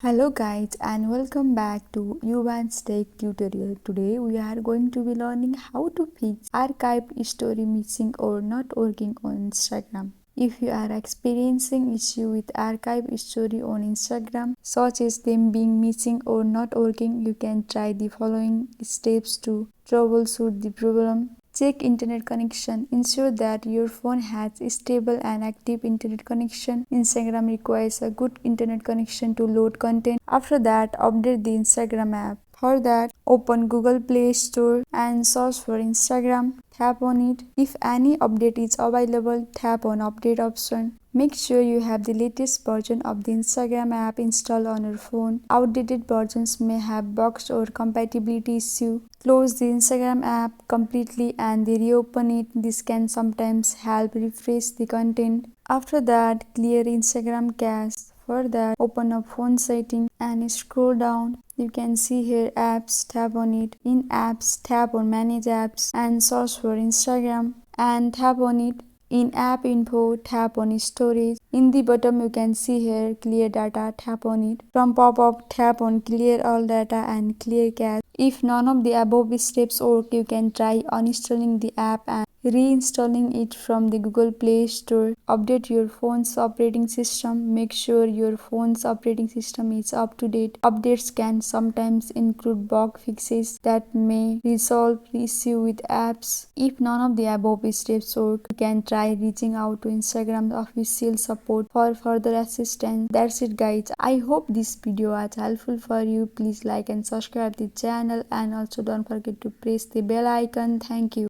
Hello guys and welcome back to Yuvan's Tech tutorial. Today we are going to be learning how to fix archived story missing or not working on Instagram. If you are experiencing issue with archived story on Instagram, such as them being missing or not working, you can try the following steps to troubleshoot the problem. Check internet connection. Ensure that your phone has a stable and active internet connection. Instagram requires a good internet connection to load content. After that, update the Instagram app. For that, open Google Play Store and search for Instagram. Tap on it. If any update is available, tap on update option. Make sure you have the latest version of the Instagram app installed on your phone. Outdated versions may have bugs or compatibility issue. Close the Instagram app completely and reopen it. This can sometimes help refresh the content. After that, clear Instagram cache. For that, open up phone setting and scroll down. You can see here apps, tap on it. In apps, tap on manage apps and search for Instagram and tap on it. In app info, tap on storage. In the bottom you can see here clear data, tap on it. From pop-up, tap on clear all data and clear cache. If none of the above steps work, you can try uninstalling the app and reinstalling it from the Google Play Store. Update your phone's operating system. Make sure your phone's operating system is up to date. Updates can sometimes include bug fixes that may resolve the issue with apps. If none of the above steps work, you can try reaching out to Instagram's official support for further assistance. That's it guys. I hope this video was helpful for you. Please like and subscribe the channel and also don't forget to press the bell icon. Thank you.